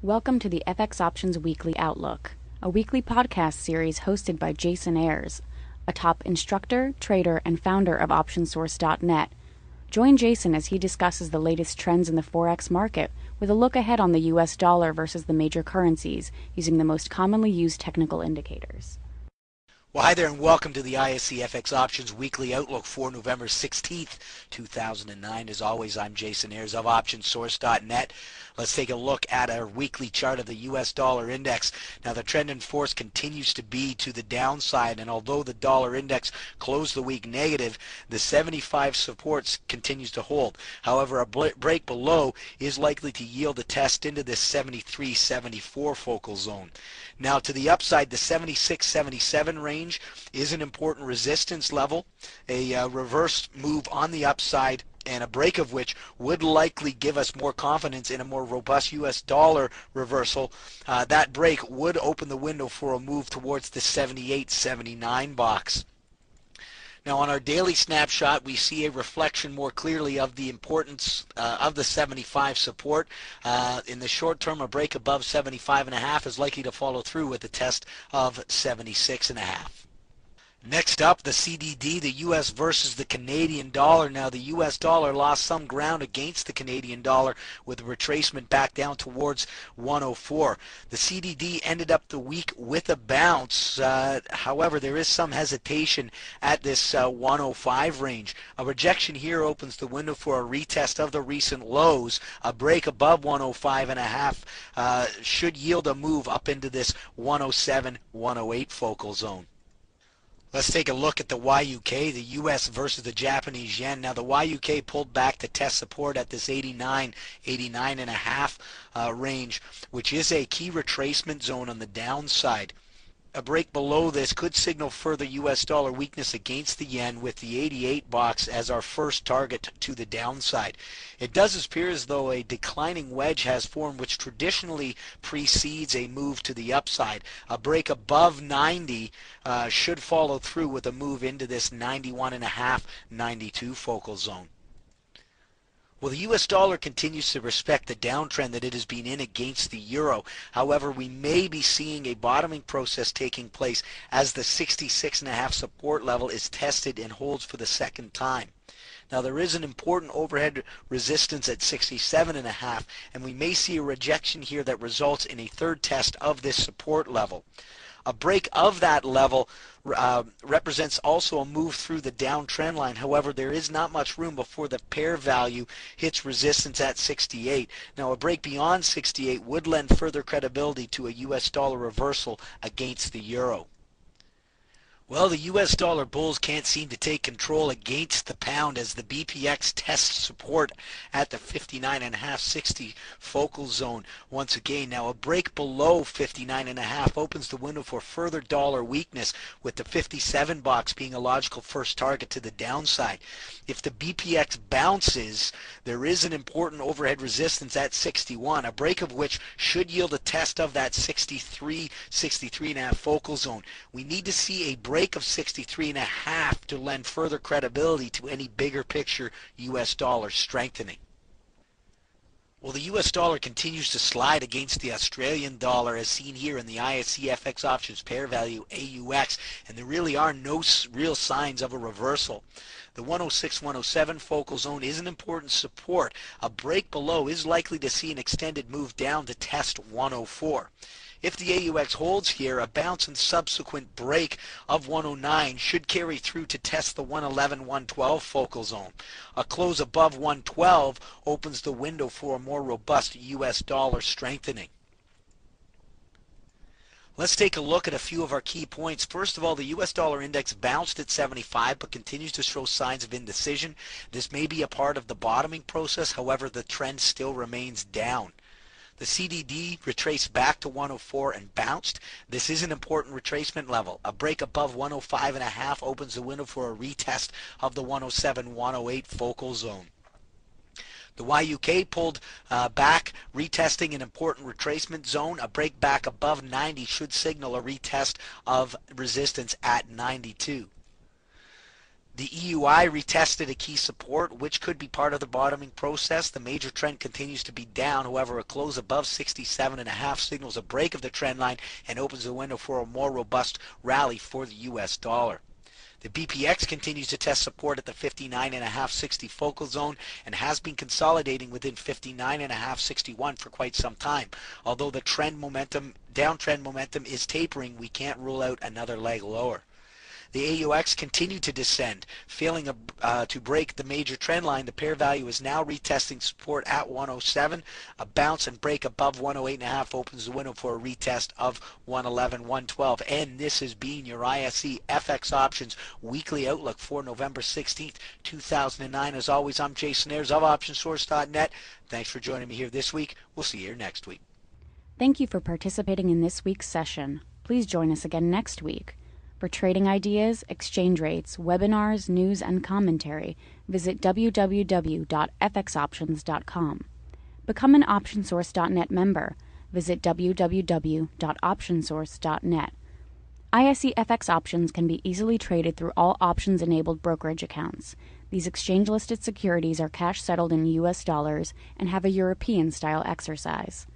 Welcome to the FX Options Weekly Outlook, a weekly podcast series hosted by Jason Ayres, a top instructor, trader, and founder of OptionSource.net. Join Jason as he discusses the latest trends in the Forex market with a look ahead on the US dollar versus the major currencies using the most commonly used technical indicators. Well, hi there and welcome to the ISC FX Options Weekly Outlook for November 16th, 2009. As always, I'm Jason Ayres of OptionSource.net. Let's take a look at our weekly chart of the US dollar index. Now, the trend in force continues to be to the downside, and although the dollar index closed the week negative, the 75 supports continues to hold. However, a break below is likely to yield a test into this 73-74 focal zone. Now, to the upside, the 76-77 range is an important resistance level. A reverse move on the upside and a break of which would likely give us more confidence in a more robust US dollar reversal. That break would open the window for a move towards the 78-79 box. Now, on our daily snapshot, we see a reflection more clearly of the importance of the 75 support. In the short term, a break above 75.5 is likely to follow through with a test of 76.5. Next up, the CDD, the U.S. versus the Canadian dollar. Now, the U.S. dollar lost some ground against the Canadian dollar with a retracement back down towards 104. The CDD ended up the week with a bounce. However, there is some hesitation at this 105 range. A rejection here opens the window for a retest of the recent lows. A break above 105.5 should yield a move up into this 107, 108 focal zone. Let's take a look at the YUK, the US versus the Japanese yen. Now, the YUK pulled back to test support at this 89, 89.5 range, which is a key retracement zone on the downside. A break below this could signal further US dollar weakness against the yen, with the 88 box as our first target to the downside. It does appear as though a declining wedge has formed, which traditionally precedes a move to the upside. A break above 90 should follow through with a move into this 91.5, 92 focal zone. Well, the U.S. dollar continues to respect the downtrend that it has been in against the euro. However, we may be seeing a bottoming process taking place as the 66.5 support level is tested and holds for the second time. Now, there is an important overhead resistance at 67.5, and we may see a rejection here that results in a third test of this support level. A break of that level represents also a move through the downtrend line. However, there is not much room before the pair value hits resistance at 68. Now, a break beyond 68 would lend further credibility to a US dollar reversal against the euro. Well, the US dollar bulls can't seem to take control against the pound as the BPX tests support at the 59.5, 60 focal zone once again. Now, a break below 59.5 opens the window for further dollar weakness, with the 57 box being a logical first target to the downside. If the BPX bounces, there is an important overhead resistance at 61, a break of which should yield a test of that 63, 63.5 focal zone. We need to see a break of 63.5 to lend further credibility to any bigger picture US dollar strengthening. Well, the US dollar continues to slide against the Australian dollar, as seen here in the ISC FX options pair value AUX, and there really are no real signs of a reversal. The 106-107 focal zone is an important support. A break below is likely to see an extended move down to test 104. If the AUX holds here, a bounce and subsequent break of 109 should carry through to test the 111-112 focal zone. A close above 112 opens the window for a more robust US dollar strengthening. Let's take a look at a few of our key points. First of all, the US dollar index bounced at 75 but continues to show signs of indecision. This may be a part of the bottoming process. However, the trend still remains down. The CDD retraced back to 104 and bounced. This is an important retracement level. A break above 105.5 opens the window for a retest of the 107-108 focal zone. The YUK pulled back, retesting an important retracement zone. A break back above 90 should signal a retest of resistance at 92. The EUI retested a key support, which could be part of the bottoming process. The major trend continues to be down. However, a close above 67.5 signals a break of the trend line and opens the window for a more robust rally for the U.S. dollar. The BPX continues to test support at the 59.5-60 focal zone and has been consolidating within 59.5-61 for quite some time. Although the downtrend momentum is tapering, we can't rule out another leg lower. The AUX continued to descend, failing to break the major trend line. The pair value is now retesting support at 107. A bounce and break above 108.5 opens the window for a retest of 111, 112. And this has been your ISE FX Options Weekly Outlook for November 16th, 2009. As always, I'm Jason Ayres of OptionSource.net. Thanks for joining me here this week. We'll see you here next week. Thank you for participating in this week's session. Please join us again next week. For trading ideas, exchange rates, webinars, news, and commentary, visit www.fxoptions.com. Become an OptionSource.net member. Visit www.optionsource.net. ISE FX options can be easily traded through all options-enabled brokerage accounts. These exchange-listed securities are cash-settled in U.S. dollars and have a European-style exercise.